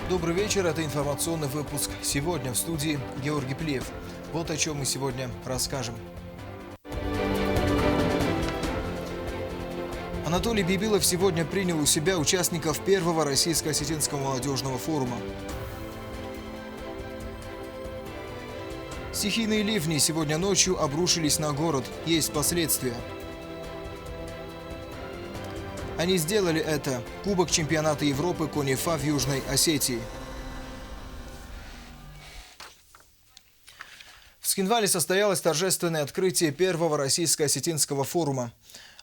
Добрый вечер, это информационный выпуск. Сегодня в студии Георгий Плеев. Вот о чем мы сегодня расскажем. Анатолий Бибилов сегодня принял у себя участников первого российско-осетинского молодежного форума. Стихийные ливни сегодня ночью обрушились на город. Есть последствия. Они сделали это. Кубок чемпионата Европы КОНИФА в Южной Осетии. В Цхинвале состоялось торжественное открытие первого российско-осетинского форума.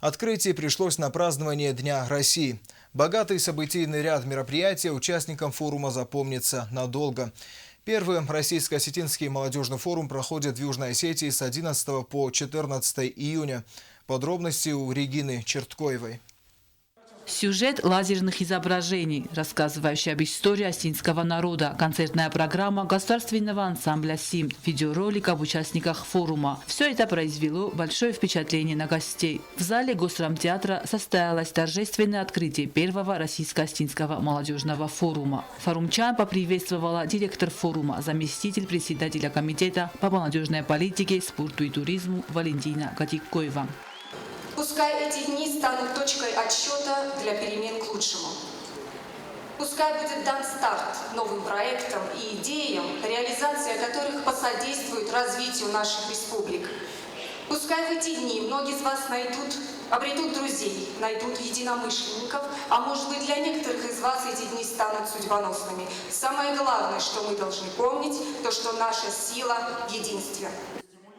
Открытие пришлось на празднование Дня России. Богатый событийный ряд мероприятий участникам форума запомнится надолго. Первый российско-осетинский молодежный форум проходит в Южной Осетии с 11 по 14 июня. Подробности у Регины Черткоевой. Сюжет лазерных изображений, рассказывающий об истории осетинского народа, концертная программа государственного ансамбля СИМ, видеоролик об участниках форума. Все это произвело большое впечатление на гостей. В зале Госдрамтеатра состоялось торжественное открытие первого российско-осетинского молодежного форума. Форумчан поприветствовала директор форума, заместитель председателя комитета по молодежной политике, спорту и туризму Валентина Катикоева. Пускай эти дни станут точкой отсчета для перемен к лучшему. Пускай будет дан старт новым проектам и идеям, реализация которых посодействует развитию наших республик. Пускай в эти дни многие из вас обретут друзей, найдут единомышленников, а может быть для некоторых из вас эти дни станут судьбоносными. Самое главное, что мы должны помнить, то что наша сила в единстве.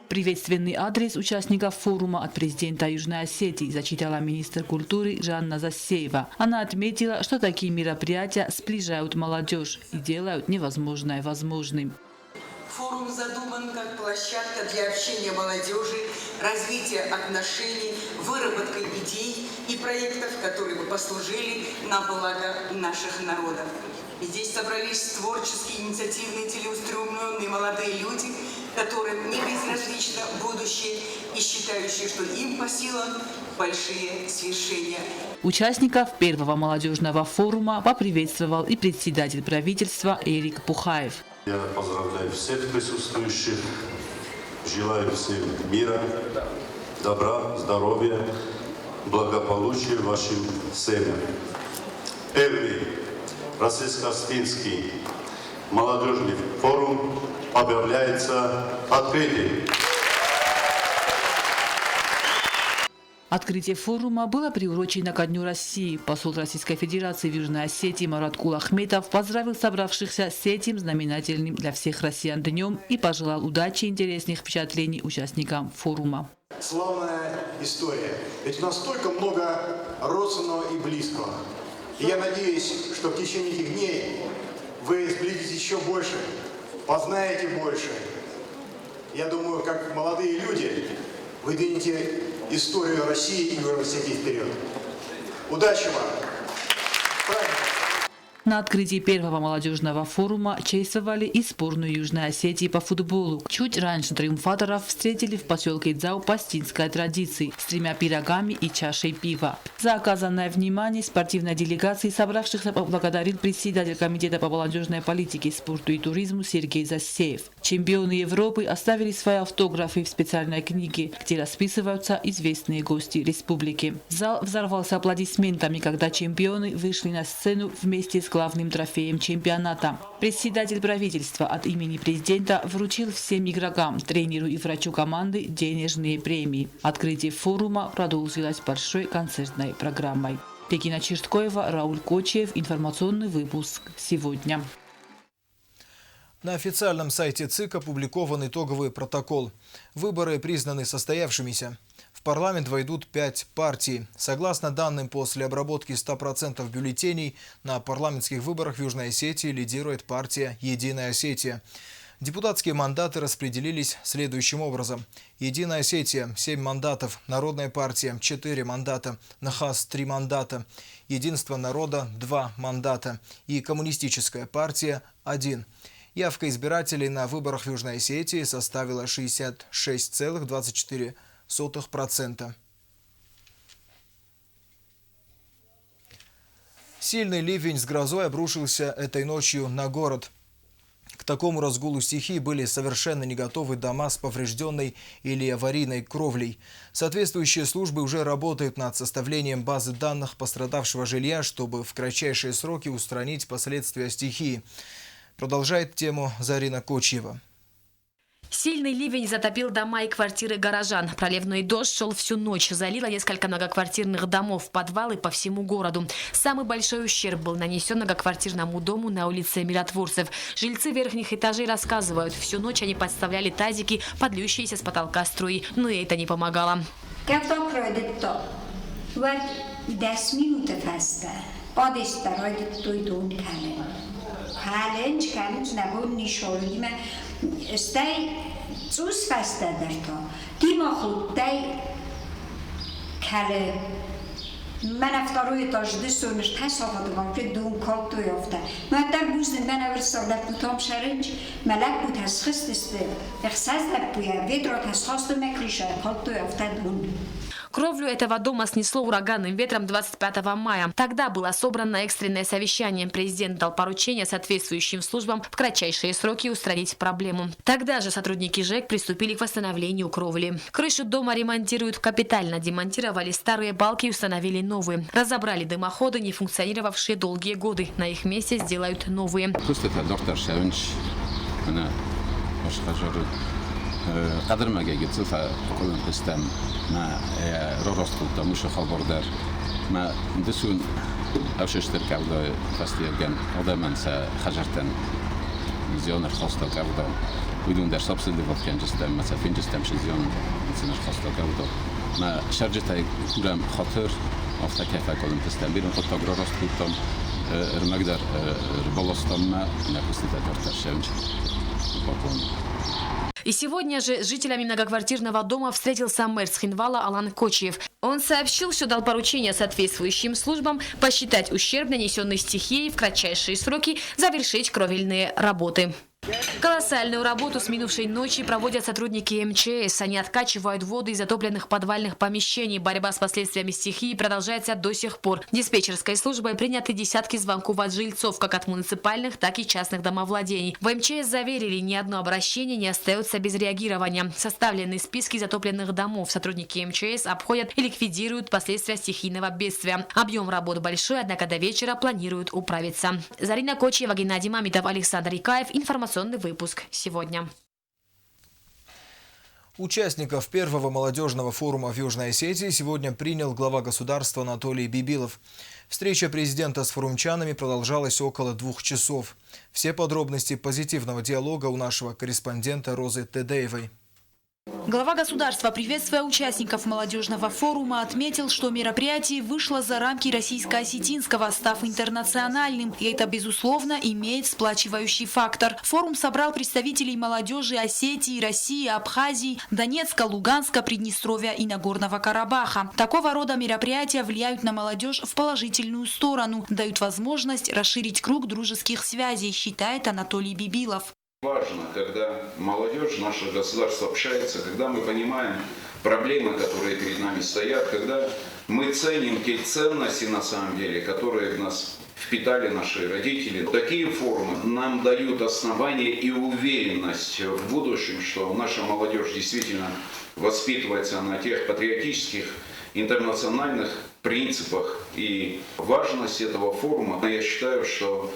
Приветственный адрес участников форума от президента Южной Осетии зачитала министр культуры Жанна Засеева. Она отметила, что такие мероприятия сближают молодежь и делают невозможное возможным. Форум задуман как площадка для общения молодежи, развития отношений, выработки идей и проектов, которые бы послужили на благо наших народов. Здесь собрались творческие, инициативные, целеустремленные молодые люди, которым не безразлично будущее и считающие, что им по силам большие свершения. Участников первого молодежного форума поприветствовал и председатель правительства Эрик Пухаев. Я поздравляю всех присутствующих, желаю всем мира, добра, здоровья, благополучия вашим семьям. Первый российско-осетинский молодежный форум объявляется открытым. Открытие форума было приурочено ко Дню России. Посол Российской Федерации в Южной Осетии Марат Кулахметов поздравил собравшихся с этим знаменательным для всех россиян днем и пожелал удачи и интересных впечатлений участникам форума. Славная история. Ведь у нас столько много родственного и близкого. И я надеюсь, что в течение этих дней вы сблизитесь еще больше, познаете больше. Я думаю, как молодые люди, вы двинете историю России и Южной Осетии вперед. Удачи вам! Правильно! На открытии первого молодежного форума чествовали и сборную Южной Осетии по футболу. Чуть раньше триумфаторов встретили в поселке Дзау по осетинской традиции с 3 пирогами и чашей пива. За оказанное внимание спортивной делегации собравшихся поблагодарил председатель комитета по молодежной политике, спорту и туризму Сергей Засеев. Чемпионы Европы оставили свои автографы в специальной книге, где расписываются известные гости республики. Зал взорвался аплодисментами, когда чемпионы вышли на сцену вместе с главным трофеем чемпионата. Председатель правительства от имени президента вручил всем игрокам, тренеру и врачу команды денежные премии. Открытие форума продолжилось большой концертной программой. Регина Черткоева, Рауль Кочиев. Информационный выпуск сегодня. На официальном сайте ЦИК опубликован итоговый протокол. Выборы признаны состоявшимися. В парламент войдут 5 партий. Согласно данным, после обработки 100% бюллетеней на парламентских выборах в Южной Осетии лидирует партия «Единая Осетия». Депутатские мандаты распределились следующим образом. Единая Осетия – 7 мандатов, Народная партия – 4 мандата, НХАС – 3 мандата, Единство народа – 2 мандата и Коммунистическая партия – 1. Явка избирателей на выборах в Южной Осетии составила 66,24%. Сильный ливень с грозой обрушился этой ночью на город. К такому разгулу стихии были совершенно не готовы дома с поврежденной или аварийной кровлей. Соответствующие службы уже работают над составлением базы данных пострадавшего жилья, чтобы в кратчайшие сроки устранить последствия стихии. Продолжает тему Зарина Кочева. Сильный ливень затопил дома и квартиры горожан. Проливной дождь шел всю ночь, залило несколько многоквартирных домов, подвалы по всему городу. Самый большой ущерб был нанесен многоквартирному дому на улице Миротворцев. Жильцы верхних этажей рассказывают, всю ночь они подставляли тазики, подлющиеся с потолка струи, но и это не помогало. Sus fasta darto. Timo khutay kale من افتاروی تاج دستونش تصافت وام که دون کات تو یافته. من در بوزن من اول سال بودم شرنج ملک بود هست است. اخساس لبویا ویدرات هست خواست مکریشه کات تو یافته دون. Кровлю этого дома снесло ураганным ветром 25 мая. Тогда было собрано экстренное совещание. Президент дал поручение соответствующим службам в кратчайшие сроки устранить проблему. Тогда же сотрудники ЖЭК приступили к восстановлению кровли. Крышу дома ремонтируют капитально. Демонтировали старые балки и установили новые. Разобрали дымоходы, не функционировавшие долгие годы. На их месте сделают новые. قدر ما جيت صفة كلهم قستم ما رورست كنت مش خبر در ما دسون أوش اشترك عوضة فاستير جن عوضة من سخجرتن زيون الخاصة كعوضة بدون در سبسيد لفظ كان جستم مثلا فين جستم شي زيون مثلا الخاصة كعوضة ما شرجت كلام خاطر أفتح كيف كلهم قستم بيرن قط رورست كنتم المقدر ربلستم ما نقصت دكتور شونج И сегодня же с жителями многоквартирного дома встретился мэр Цхинвала Алан Кочиев. Он сообщил, что дал поручение соответствующим службам посчитать ущерб, нанесенный стихией, в кратчайшие сроки завершить кровельные работы. Колоссальную работу с минувшей ночи проводят сотрудники МЧС. Они откачивают воду из затопленных подвальных помещений. Борьба с последствиями стихии продолжается до сих пор. Диспетчерской службой приняты десятки звонков от жильцов, как от муниципальных, так и частных домовладений. В МЧС заверили, ни одно обращение не остается без реагирования. Составлены списки затопленных домов. Сотрудники МЧС обходят и ликвидируют последствия стихийного бедствия. Объем работ большой, однако до вечера планируют управиться. Зарина Кочева, Геннадий Мамитов, Александр Икаев. Информационный выпуск сегодня. Участников первого молодежного форума в Южной Осетии сегодня принял глава государства Анатолий Бибилов. Встреча президента с форумчанами продолжалась около 2 часов. Все подробности позитивного диалога у нашего корреспондента Розы Тедеевой. Глава государства, приветствуя участников молодежного форума, отметил, что мероприятие вышло за рамки российско-осетинского, став интернациональным. И это, безусловно, имеет сплачивающий фактор. Форум собрал представителей молодежи Осетии, России, Абхазии, Донецка, Луганска, Приднестровья и Нагорного Карабаха. Такого рода мероприятия влияют на молодежь в положительную сторону, дают возможность расширить круг дружеских связей, считает Анатолий Бибилов. Важно, когда молодежь, наше государство общается, когда мы понимаем проблемы, которые перед нами стоят, когда мы ценим те ценности, на самом деле, которые в нас впитали наши родители. Такие форумы нам дают основание и уверенность в будущем, что наша молодежь действительно воспитывается на тех патриотических, интернациональных принципах. И важность этого форума, я считаю, что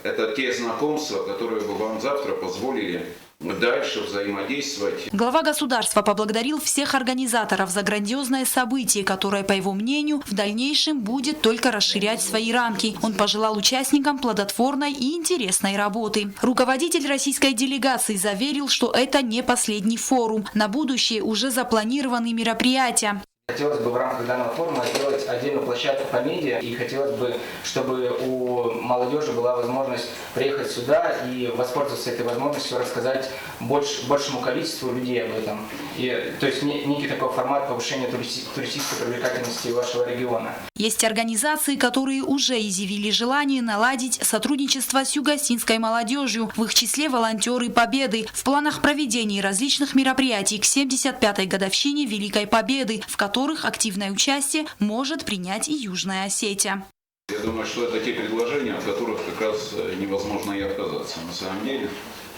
это те знакомства, которые бы вам завтра позволили дальше взаимодействовать. Глава государства поблагодарил всех организаторов за грандиозное событие, которое, по его мнению, в дальнейшем будет только расширять свои рамки. Он пожелал участникам плодотворной и интересной работы. Руководитель российской делегации заверил, что это не последний форум. На будущее уже запланированы мероприятия. Хотелось бы в рамках данного форума сделать отдельную площадку по медиа, и хотелось бы, чтобы у молодежи была возможность приехать сюда и воспользоваться этой возможностью рассказать большему количеству людей об этом. И, то есть некий такой формат повышения туристической привлекательности вашего региона. Есть организации, которые уже изъявили желание наладить сотрудничество с юго-осетинской молодежью, в их числе волонтеры Победы. В планах проведения различных мероприятий к 75-й годовщине Великой Победы, в которых активное участие может принять и Южная Осетия. Я думаю, что это те предложения, от которых как раз невозможно и отказаться на самом деле,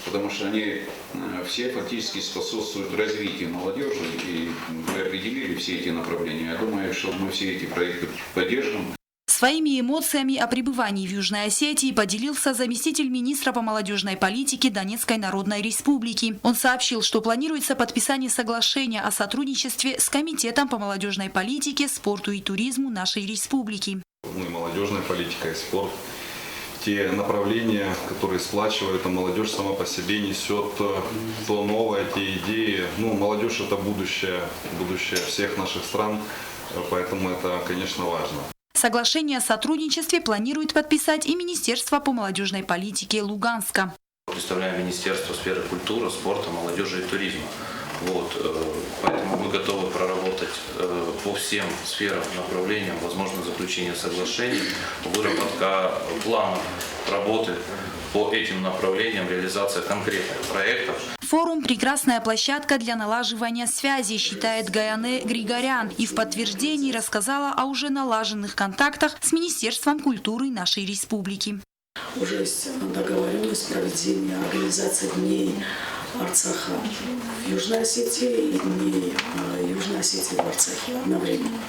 потому что они все фактически способствуют развитию молодежи, и вы определили все эти направления. Я думаю, что мы все эти проекты поддержим. Своими эмоциями о пребывании в Южной Осетии поделился заместитель министра по молодежной политике Донецкой Народной Республики. Он сообщил, что планируется подписание соглашения о сотрудничестве с Комитетом по молодежной политике, спорту и туризму нашей республики. Молодежная политика и спорт – те направления, которые сплачивают, а молодежь сама по себе несет то новое, те идеи. Молодежь – это будущее всех наших стран, поэтому это, конечно, важно. Соглашение о сотрудничестве планирует подписать и Министерство по молодежной политике Луганска. Представляем Министерство сферы культуры, спорта, молодежи и туризма. Поэтому мы готовы проработать по всем сферам, направлениям, возможно заключение соглашений, выработка планов работы по этим направлениям, реализация конкретных проектов. Форум – прекрасная площадка для налаживания связи, считает Гаяне Григорян, и в подтверждении рассказала о уже налаженных контактах с Министерством культуры нашей республики. Уже есть договоренность проведения организации дней Арцаха в Южной Осетии и дней Южной Осетии в Арцахе одновременно.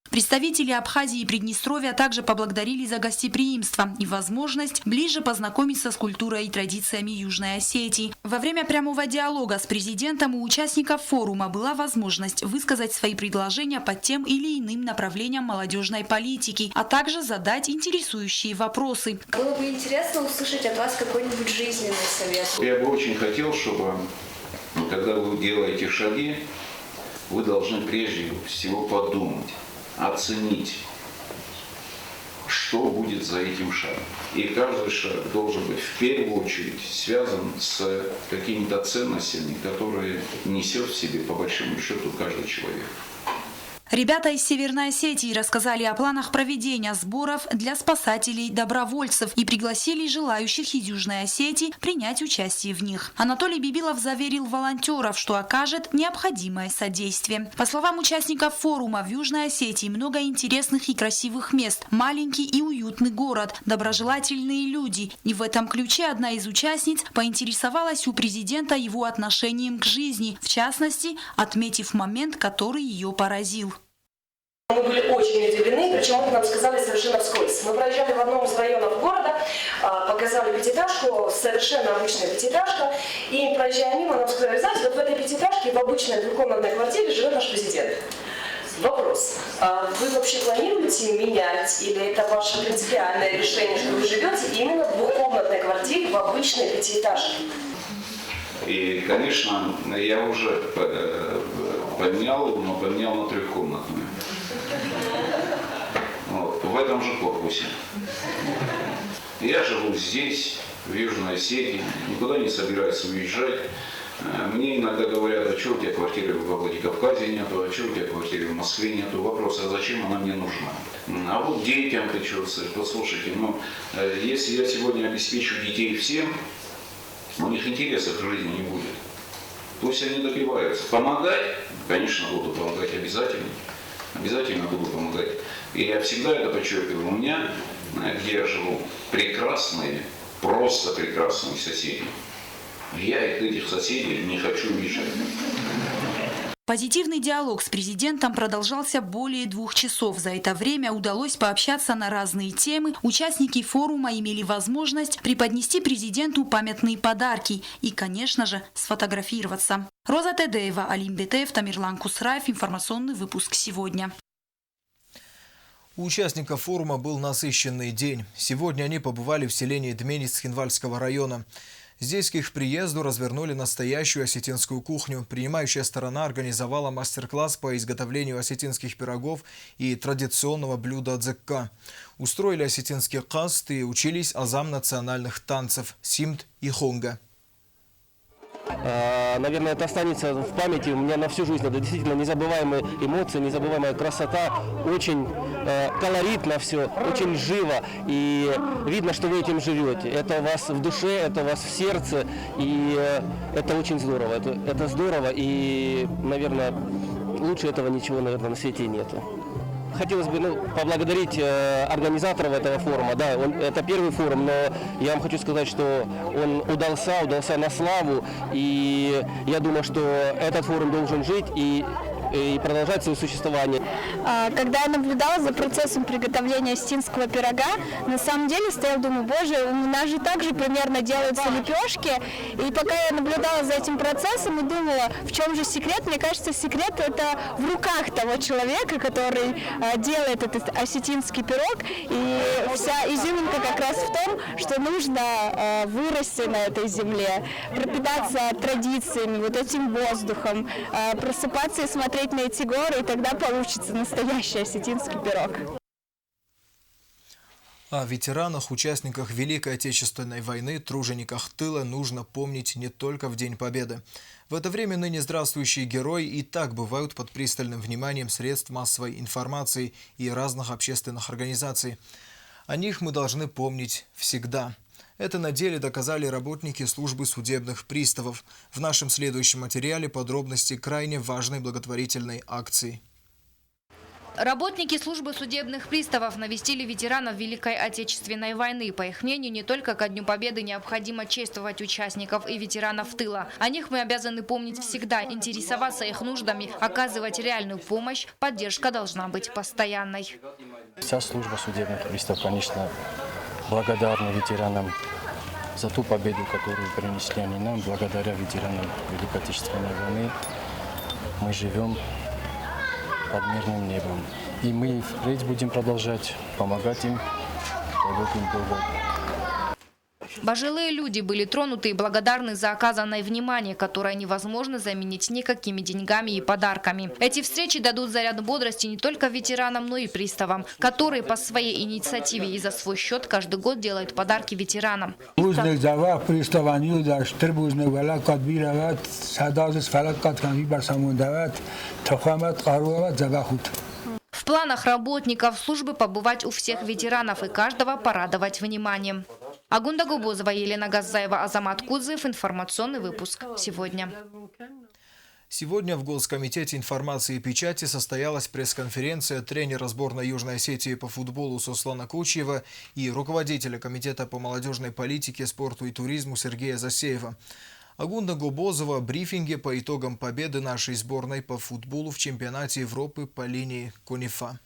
Представители Абхазии и Приднестровья также поблагодарили за гостеприимство и возможность ближе познакомиться с культурой и традициями Южной Осетии. Во время прямого диалога с президентом у участников форума была возможность высказать свои предложения по тем или иным направлениям молодежной политики, а также задать интересующие вопросы. Было бы интересно услышать от вас какой-нибудь жизненный совет. Я бы очень хотел, чтобы, когда вы делаете шаги, вы должны прежде всего подумать, оценить, что будет за этим шагом. И каждый шаг должен быть в первую очередь связан с какими-то ценностями, которые несет в себе по большому счету каждый человек. Ребята из Северной Осетии рассказали о планах проведения сборов для спасателей-добровольцев и пригласили желающих из Южной Осетии принять участие в них. Анатолий Бибилов заверил волонтеров, что окажет необходимое содействие. По словам участников форума, в Южной Осетии много интересных и красивых мест, маленький и уютный город, доброжелательные люди. И в этом ключе одна из участниц поинтересовалась у президента его отношением к жизни, в частности, отметив момент, который ее поразил. Мы были очень удивлены, причем это нам сказали совершенно вскользь. Мы проезжали в одном из районов города, показали пятиэтажку, совершенно обычная пятиэтажка, и проезжая мимо, нам сказали: знаете, вот в этой пятиэтажке в обычной двухкомнатной квартире живет наш президент. Вопрос: вы вообще планируете менять, или это ваше принципиальное решение, что вы живете именно в двухкомнатной квартире в обычной пятиэтажке? И, конечно, я уже поменял его, но поменял на трехкомнатную. В этом же корпусе. Я живу здесь, в Южной Осетии, никуда не собираюсь уезжать. Мне иногда говорят: а что у тебя квартиры во Владикавказе нету, а что у тебя квартиры в Москве нету. Вопрос: а зачем она мне нужна? А вот детям придется. Послушайте, если я сегодня обеспечу детей всем, у них интереса к жизни не будет. Пусть они добиваются. Помогать, конечно, буду помогать обязательно. Обязательно буду помогать. И я всегда это подчеркиваю. У меня, где я живу, прекрасные, просто прекрасные соседи. Я этих соседей не хочу мешать. Позитивный диалог с президентом продолжался более 2 часов. За это время удалось пообщаться на разные темы. Участники форума имели возможность преподнести президенту памятные подарки и, конечно же, сфотографироваться. Роза Тедеева, Алим Бетеев, Тамерлан Кусраев. Информационный выпуск сегодня. У участников форума был насыщенный день. Сегодня они побывали в селении Дменец Хинвальского района. Здесь к их приезду развернули настоящую осетинскую кухню. Принимающая сторона организовала мастер-класс по изготовлению осетинских пирогов и традиционного блюда дзекка. Устроили осетинский каст и учились азам национальных танцев – симт и хонга. Наверное, это останется в памяти у меня на всю жизнь. Это действительно незабываемые эмоции, незабываемая красота. Очень колоритно все, очень живо. И видно, что вы этим живете. Это у вас в душе, это у вас в сердце. И это очень здорово. Это здорово. И, наверное, лучше этого ничего, наверное, на свете нету. хотелось бы поблагодарить организаторов этого форума. Да, это первый форум, но я вам хочу сказать, что он удался на славу. И я думаю, что этот форум должен жить и продолжать свое существование. Когда я наблюдала за процессом приготовления осетинского пирога, на самом деле стояла, думаю, боже, у нас же также примерно делаются лепешки. И пока я наблюдала за этим процессом и думала, в чем же секрет, мне кажется, секрет это в руках того человека, который делает этот осетинский пирог. И вся изюминка как раз в том, что нужно вырасти на этой земле, пропитаться традициями, вот этим воздухом, просыпаться и смотреть на эти горы, и тогда получится настоящий осетинский пирог. О ветеранах, участниках Великой Отечественной войны, тружениках тыла нужно помнить не только в День Победы. В это время ныне здравствующие герои и так бывают под пристальным вниманием средств массовой информации и разных общественных организаций. О них мы должны помнить всегда. Это на деле доказали работники службы судебных приставов. В нашем следующем материале подробности крайне важной благотворительной акции. Работники службы судебных приставов навестили ветеранов Великой Отечественной войны. По их мнению, не только ко Дню Победы необходимо чествовать участников и ветеранов тыла. О них мы обязаны помнить всегда, интересоваться их нуждами, оказывать реальную помощь. Поддержка должна быть постоянной. Вся служба судебных приставов, конечно, благодарна ветеранам за ту победу, которую принесли они нам. Благодаря ветеранам Великой Отечественной войны мы живем под мирным небом. И мы впредь будем продолжать помогать им. Пожилые люди были тронуты и благодарны за оказанное внимание, которое невозможно заменить никакими деньгами и подарками. Эти встречи дадут заряд бодрости не только ветеранам, но и приставам, которые по своей инициативе и за свой счет каждый год делают подарки ветеранам. В планах работников службы побывать у всех ветеранов и каждого порадовать вниманием. Агунда Губозова, Елена Газаева, Азамат Кудзев. Информационный выпуск сегодня. Сегодня в Госкомитете информации и печати состоялась пресс-конференция тренера сборной Южной Осетии по футболу Сослана Кучиева и руководителя Комитета по молодежной политике, спорту и туризму Сергея Засеева. Агунда Губозова в брифинге по итогам победы нашей сборной по футболу в чемпионате Европы по линии Конифа.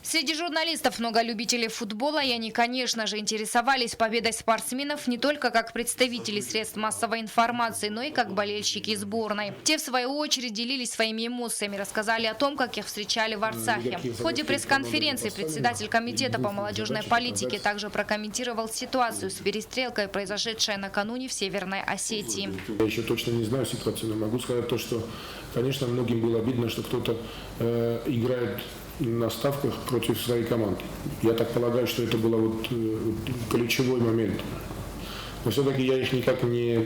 Среди журналистов много любителей футбола, и они, конечно же, интересовались победой спортсменов не только как представители средств массовой информации, но и как болельщики сборной. Те, в свою очередь, делились своими эмоциями, рассказали о том, как их встречали в Арцахе. В ходе пресс-конференции председатель Комитета по молодежной политике также прокомментировал ситуацию с перестрелкой, произошедшей накануне в Северной Осетии. Я еще точно не знаю ситуацию, но могу сказать то, что, конечно, многим было обидно, что кто-то играет на ставках против своей команды. Я так полагаю, что это был вот ключевой момент. Но все-таки я их никак не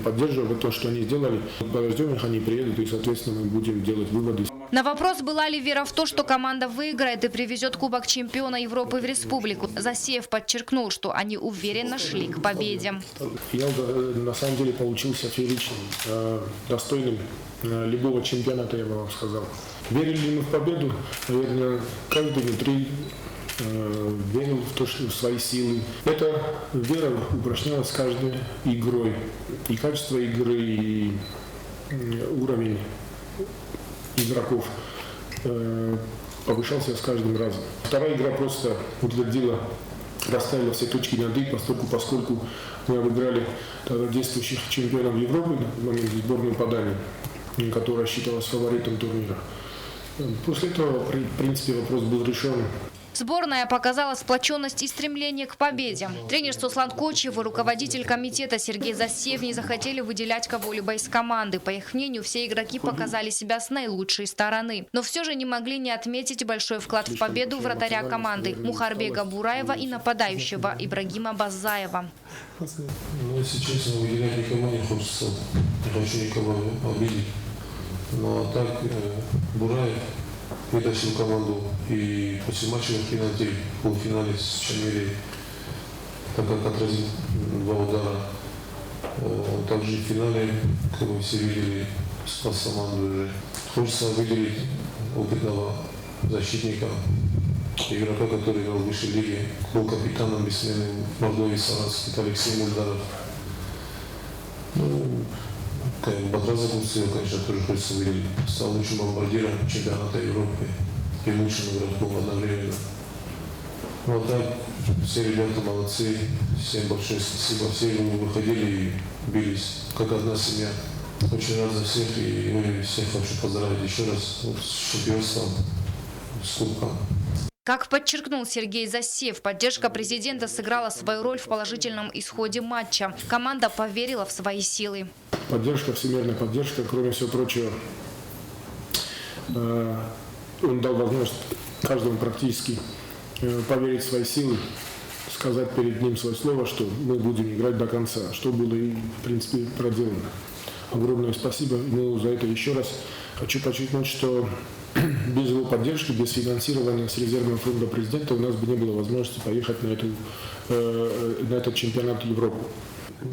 поддерживаю, то, что они сделали. Подождем их, они приедут, и, соответственно, мы будем делать выводы. На вопрос, была ли вера в то, что команда выиграет и привезет Кубок чемпиона Европы в республику, Засеев подчеркнул, что они уверенно шли к победе. Я на самом деле получился фееричным, достойным любого чемпионата, я бы вам сказал. Верили ли мы в победу? Наверное, каждый внутри верил в то, что в свои силы. Эта вера упражнялась с каждой игрой. И качество игры, и уровень игроков повышался с каждым разом. Вторая игра просто утвердила, расставила все точки над «и», поскольку мы обыграли действующих чемпионов Европы, на момент сборную по Дании, которая считалась фаворитом турнира. После этого, в принципе, вопрос был решен. Сборная показала сплоченность и стремление к победе. Тренер Сослан Кучиев и руководитель комитета Сергей Засеев не захотели выделять кого-либо из команды. По их мнению, все игроки показали себя с наилучшей стороны. Но все же не могли не отметить большой вклад в победу вратаря команды Мухарбека Бураева и нападающего Ибрагима Базаева. Ну, если честно, выделять никому не хочется. Не хочу никого обидеть. Но так Бураев вытащил команду и после матча в полуфинале с Чамилей, так как отразил 2 удара. Также в финале, как вы все видели, спас команду уже. Хочется выделить опытного защитника, игрока, который играл в высшей лиге, был капитаном бессменным в Молдове Саратовске, Алексей Мульдаров. Ну, Бадраз Загурцев, конечно, тоже хочется выделить. Стал лучшим бомбардиром чемпионата Европы и лучшим игроком одновременно. Вот так, все ребята молодцы, всем большое спасибо. Все выходили и бились, как одна семья. Очень рад за всех и всех хочу поздравить еще раз с чемпионством, с кубком. Как подчеркнул Сергей Засев, поддержка президента сыграла свою роль в положительном исходе матча. Команда поверила в свои силы. Поддержка, всемирная поддержка, кроме всего прочего, он дал возможность каждому практически поверить в свои силы, сказать перед ним свое слово, что мы будем играть до конца, что было и, в принципе, проделано. Огромное спасибо ему за это еще раз. Хочу подчеркнуть, что без его поддержки, без финансирования с резервного фонда президента у нас бы не было возможности поехать на этот чемпионат Европы.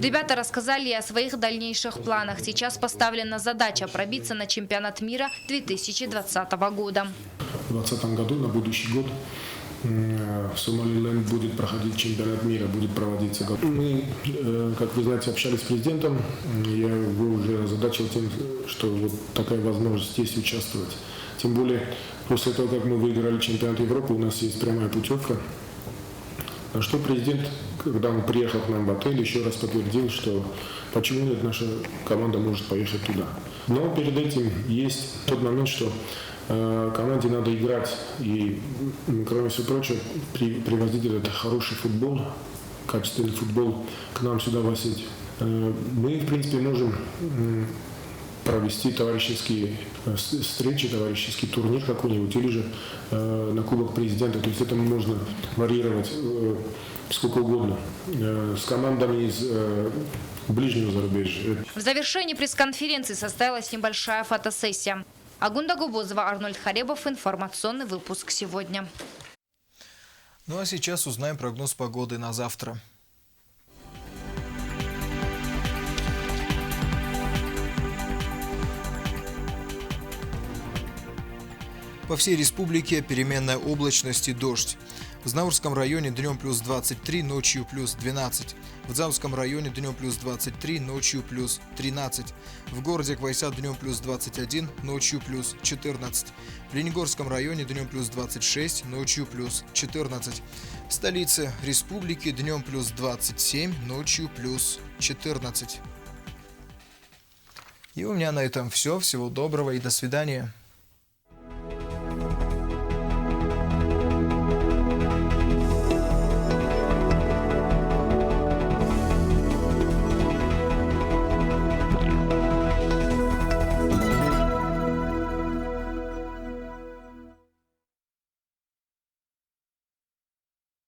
Ребята рассказали о своих дальнейших планах. Сейчас поставлена задача пробиться на чемпионат мира 2020 года. В 2020 году, на будущий год, в Сомалиленд будет проходить чемпионат мира, будет проводиться. Мы, как вы знаете, общались с президентом. Я его уже озадачил тем, что вот такая возможность есть участвовать. Тем более, после того, как мы выиграли чемпионат Европы, у нас есть прямая путевка. На что президент, когда он приехал к нам в отель, еще раз подтвердил, что почему нет, наша команда может поехать туда. Но перед этим есть тот момент, что команде надо играть и, кроме всего прочего, привозить этот хороший футбол, качественный футбол к нам сюда в Осетию. Мы, в принципе, можем провести товарищеские встречи, товарищеский турнир какой-нибудь, или же на Кубок президента. То есть это можно варьировать сколько угодно с командами из ближнего зарубежья. В завершении пресс-конференции состоялась небольшая фотосессия. Агунда Губозова, Арнольд Харебов. Информационный выпуск сегодня. Ну а сейчас узнаем прогноз погоды на завтра. По всей республике переменная облачность и дождь. В Знаурском районе днем плюс 23, ночью плюс 12. В Дзауском районе днем плюс 23, ночью плюс 13. В городе Квайса днем плюс 21, ночью плюс 14. В Ленигорском районе днем плюс 26, ночью плюс 14. В столице республики днем плюс 27, ночью плюс 14. И у меня на этом все. Всего доброго и до свидания.